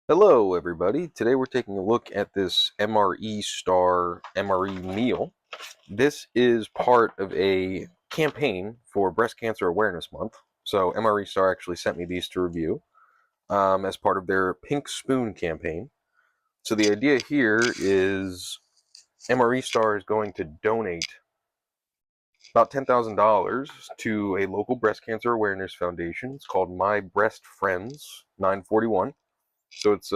Hello everybody, today we're taking a look at this MRE STAR MRE meal. This is part of a campaign for Breast Cancer Awareness Month. So MRE STAR actually sent me these to review as part of their Pink Spoon campaign. So the idea here is MRE STAR is going to donate about $10,000 to a local breast cancer awareness foundation. It's called My Breast Friends 941. So it's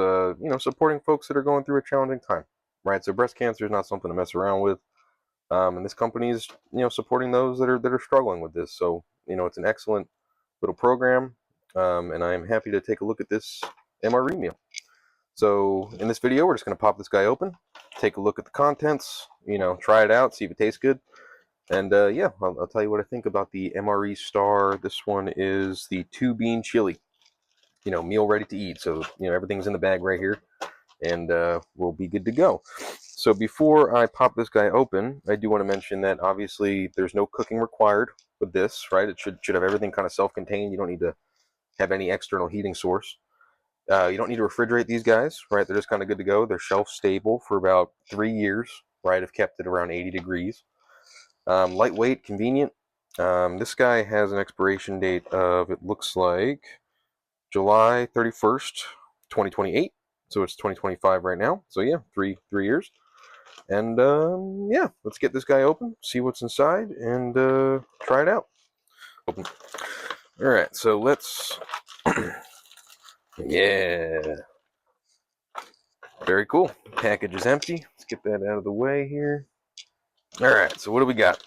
supporting folks that are going through a challenging time, right? So breast cancer is not something to mess around with, and this company is supporting those that are struggling with this. So it's an excellent little program, and I am happy to take a look at this MRE meal. So in this video, we're just going to pop this guy open, take a look at the contents, try it out, see if it tastes good, and yeah, I'll tell you what I think about the MRE Star. This one is the 2-bean chili. Meal ready to eat. So, everything's in the bag right here, and we'll be good to go. So before I pop this guy open, I do want to mention that obviously there's no cooking required with this, right? It should have everything kind of self-contained. You don't need to have any external heating source. You don't need to refrigerate these guys, right? They're just kind of good to go. They're shelf stable for about 3 years, right? I've kept it around 80 degrees. Lightweight, convenient. This guy has an expiration date of, it looks like, July 31st, 2028. So it's 2025 right now. So yeah, three years. And yeah, let's get this guy open, see what's inside, and try it out. Open. All right, so let's. Yeah, very cool. Package is empty. Let's get that out of the way here. All right, so what do we got?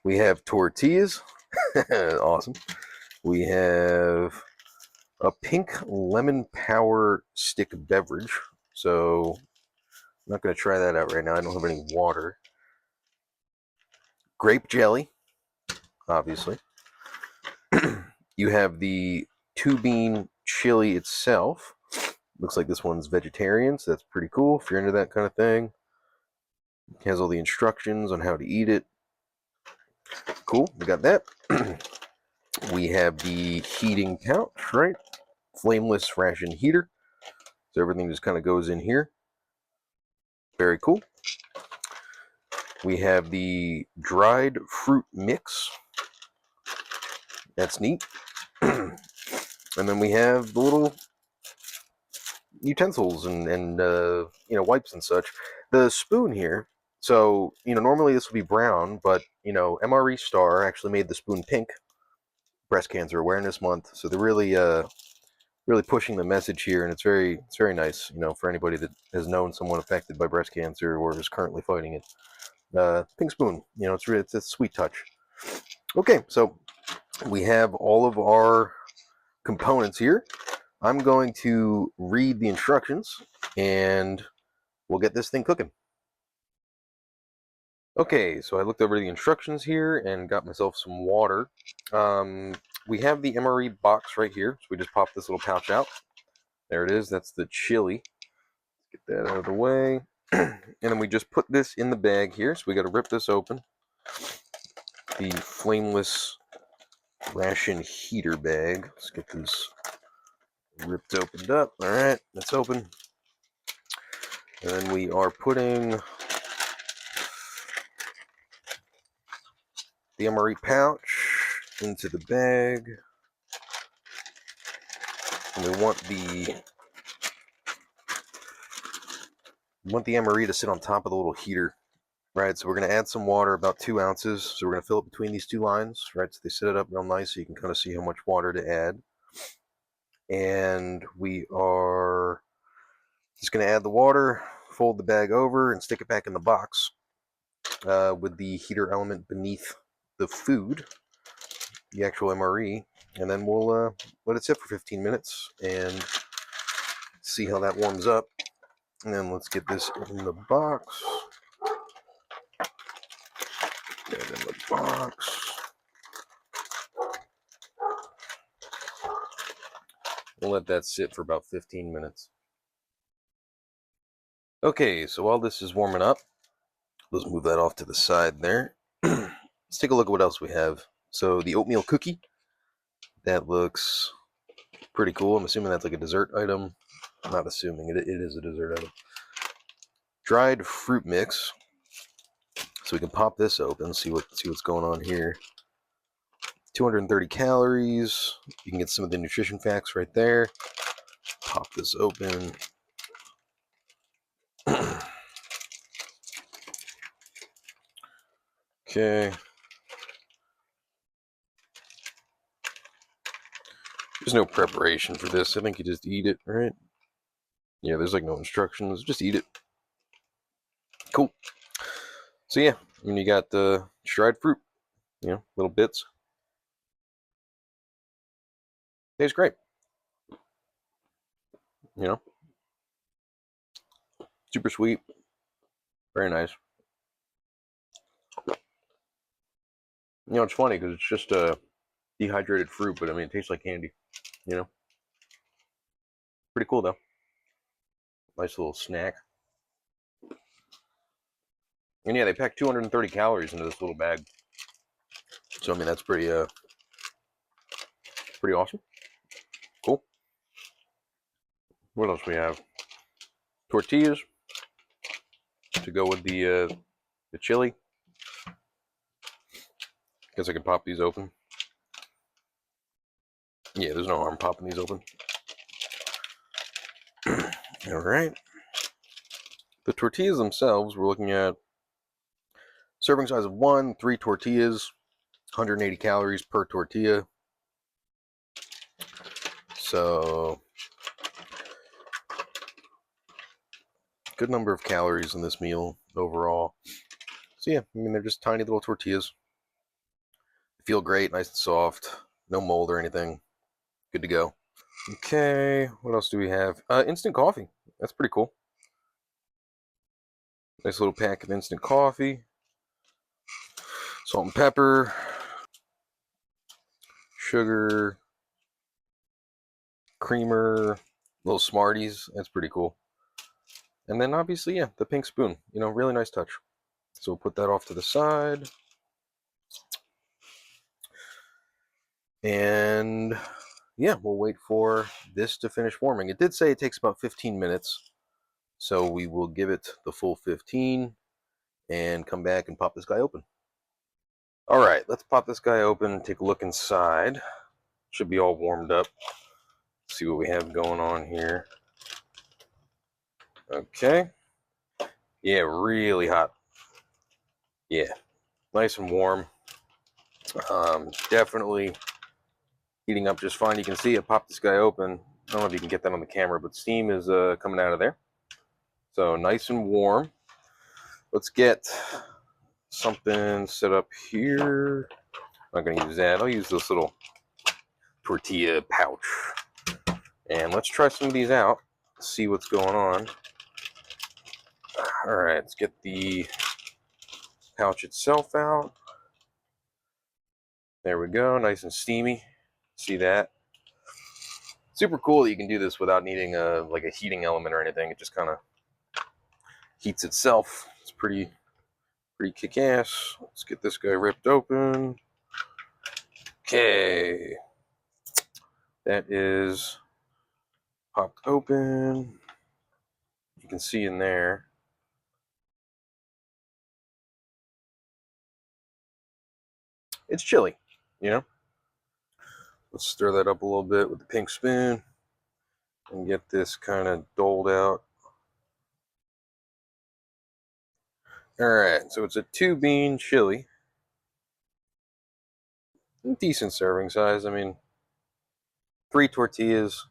We have tortillas. Awesome. We have a pink lemon power stick beverage. So I'm not going to try that out right now. I don't have any water. Grape jelly, obviously. You have the 2-bean chili itself. Looks like this one's vegetarian, so that's pretty cool if you're into that kind of thing. It has all the instructions on how to eat it. Cool, we got that. We have the heating pouch, right? Flameless ration heater. So everything just kind of goes in here. Very cool. We have the dried fruit mix. That's neat. And then we have the little utensils and wipes and such. The spoon here. So normally this would be brown, but MRE Star actually made the spoon pink. Breast Cancer Awareness Month, so they're really pushing the message here, and it's very nice. For anybody that has known someone affected by breast cancer or is currently fighting it. Pink spoon. It's a sweet touch. Okay, so we have all of our components here. I'm going to read the instructions and we'll get this thing cooking. Okay, so I looked over the instructions here and got myself some water. We have the MRE box right here, so we just pop this little pouch out. There it is, that's the chili. Get that out of the way. And then we just put this in the bag here, so we got to rip this open. The flameless ration heater bag. Let's get this ripped opened up. All right, that's open. And then we are putting the MRE pouch into the bag. And we want the MRE to sit on top of the little heater, right? So we're going to add some water, about 2 ounces. So we're going to fill it between these 2 lines, right? So they set it up real nice so you can kind of see how much water to add. And we are just going to add the water, fold the bag over, and stick it back in the box with the heater element beneath the food, the actual MRE. And then we'll let it sit for 15 minutes and see how that warms up. And then let's get this in the box. Get it in the box. We'll let that sit for about 15 minutes. Okay, so while this is warming up, let's move that off to the side there. Let's take a look at what else we have. So the oatmeal cookie, that looks pretty cool. I'm assuming that's like a dessert item. I'm not assuming it is a dessert item. Dried fruit mix. So we can pop this open, see what's going on here. 230 calories. You can get some of the nutrition facts right there. Pop this open. Okay. There's no preparation for this. I think you just eat it, right? Yeah, there's like no instructions. Just eat it. Cool. So yeah, I mean, you got the dried fruit, little bits. Tastes great. Super sweet. Very nice. It's funny because it's just a dehydrated fruit, but I mean, it tastes like candy. You know, pretty cool though. Nice little snack. And yeah, they pack 230 calories into this little bag. So I mean, that's pretty awesome. Cool. What else we have? Tortillas to go with the chili. Guess I can pop these open. Yeah, there's no harm popping these open. All right. The tortillas themselves, we're looking at serving size of 1, 3 tortillas, 180 calories per tortilla. So, good number of calories in this meal overall. So yeah, I mean, they're just tiny little tortillas. They feel great, nice and soft, no mold or anything. Good to go. Okay, what else do we have? Instant coffee. That's pretty cool. Nice little pack of instant coffee. Salt and pepper. Sugar. Creamer. Little Smarties. That's pretty cool. And then obviously, yeah, the pink spoon. Really nice touch. So we'll put that off to the side. And yeah, we'll wait for this to finish forming. It did say it takes about 15 minutes. So we will give it the full 15 and come back and pop this guy open. All right, let's pop this guy open and take a look inside. Should be all warmed up. Let's see what we have going on here. Okay. Yeah, really hot. Yeah, nice and warm. Definitely heating up just fine. You can see it pop this guy open. I don't know if you can get that on the camera, but steam is coming out of there. So nice and warm. Let's get something set up here. I'm not going to use that. I'll use this little tortilla pouch. And let's try some of these out. See what's going on. All right, let's get the pouch itself out. There we go, nice and steamy. See that? Super cool that you can do this without needing like a heating element or anything. It just kind of heats itself. It's pretty kick-ass. Let's get this guy ripped open. Okay, that is popped open. You can see in there. It's chili, Let's stir that up a little bit with the pink spoon and get this kind of doled out. All right, so it's a 2-bean chili. Decent serving size. I mean, 3 tortillas.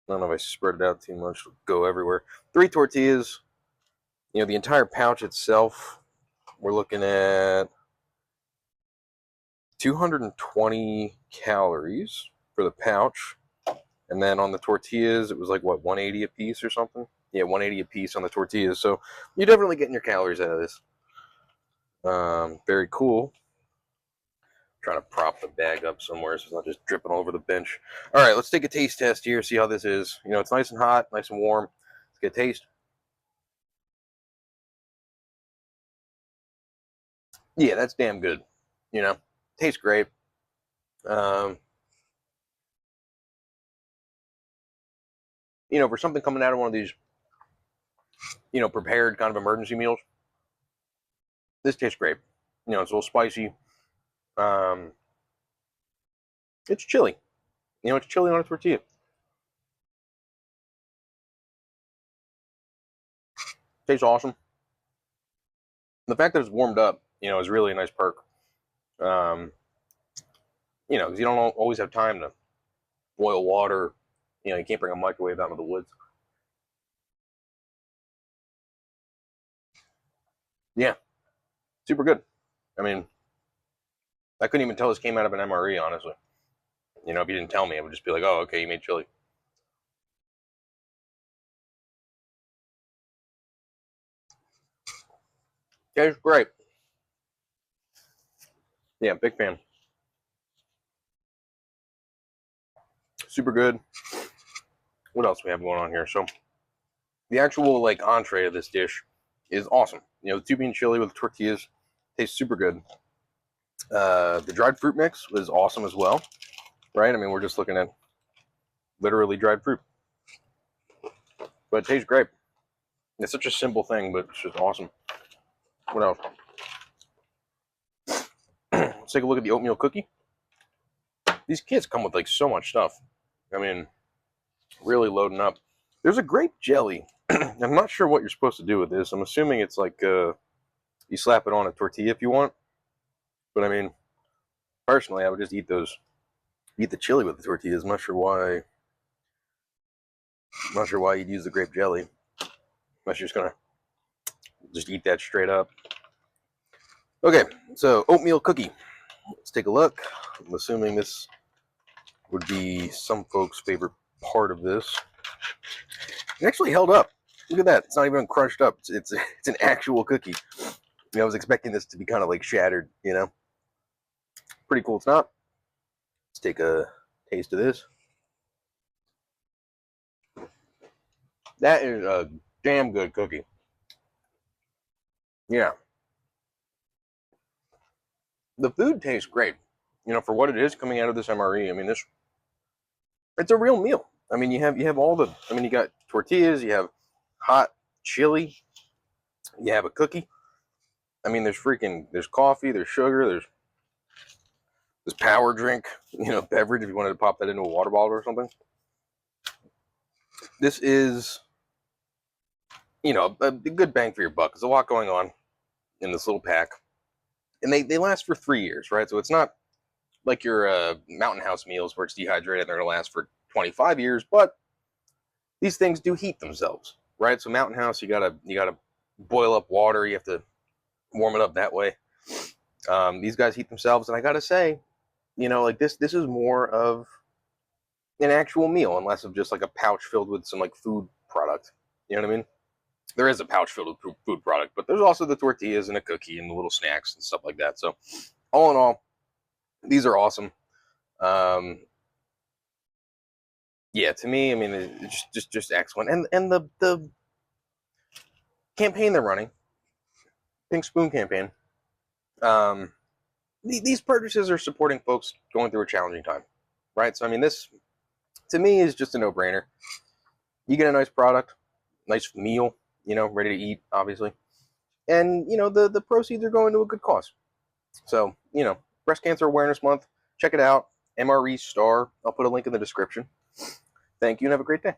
I don't know if I spread it out too much. It'll go everywhere. 3 tortillas. The entire pouch itself, we're looking at 220 calories for the pouch. And then on the tortillas, it was like, what, 180 a piece or something? Yeah, 180 a piece on the tortillas. So you're definitely getting your calories out of this. Very cool. Trying to prop the bag up somewhere so it's not just dripping all over the bench. All right, let's take a taste test here, see how this is. It's nice and hot, nice and warm. Let's get a taste. Yeah, that's damn good. Tastes great. Um, for something coming out of one of these, prepared kind of emergency meals, this tastes great. It's a little spicy. Um, it's chili. It's chili on a tortilla. Tastes awesome. The fact that it's warmed up, is really a nice perk. Um, because you don't always have time to boil water. You can't bring a microwave out of the woods. Yeah, super good. I mean, I couldn't even tell this came out of an MRE, honestly. If you didn't tell me, I would just be like, oh, okay, you made chili. Tastes great. Yeah, big fan. Super good. What else we have going on here? So the actual like entree of this dish is awesome. The two bean chili with tortillas tastes super good. The dried fruit mix was awesome as well, right? I mean, we're just looking at literally dried fruit, but it tastes great. It's such a simple thing, but it's just awesome. What else? Let's take a look at the oatmeal cookie. These kits come with like so much stuff. I mean, really loading up. There's a grape jelly. I'm not sure what you're supposed to do with this. I'm assuming it's like you slap it on a tortilla if you want. But I mean, personally, I would just eat the chili with the tortillas. I'm not sure why. I'm not sure why you'd use the grape jelly. Unless you're just gonna just eat that straight up. Okay, so oatmeal cookie. Let's take a look. I'm assuming this would be some folks' favorite part of this. It actually held up. Look at that. It's not even crunched up. It's an actual cookie. I was expecting this to be kind of like shattered, Pretty cool. It's not. Let's take a taste of this. That is a damn good cookie. Yeah. The food tastes great. For what it is coming out of this MRE. I mean, it's a real meal. I mean, you have all the. I mean, you got tortillas. You have hot chili. You have a cookie. I mean, there's coffee. There's sugar. There's power drink. Beverage if you wanted to pop that into a water bottle or something. This is, a good bang for your buck. There's a lot going on in this little pack, and they last for 3 years, right? So it's not like your Mountain House meals where it's dehydrated and they're gonna last for 25 years, but these things do heat themselves, right? So Mountain House, you gotta boil up water. You have to warm it up that way. These guys heat themselves, and I gotta say, like this is more of an actual meal, and less of just like a pouch filled with some like food product. You know what I mean? There is a pouch filled with food product, but there's also the tortillas and a cookie and the little snacks and stuff like that. So, all in all, these are awesome. Yeah, to me, I mean, it's just excellent. And the campaign they're running, Pink Spoon campaign. Um, these purchases are supporting folks going through a challenging time, right? So, I mean, this to me is just a no-brainer. You get a nice product, nice meal, ready to eat, obviously, and the proceeds are going to a good cause. So, Breast Cancer Awareness Month. Check it out. MRE STAR. I'll put a link in the description. Thank you and have a great day.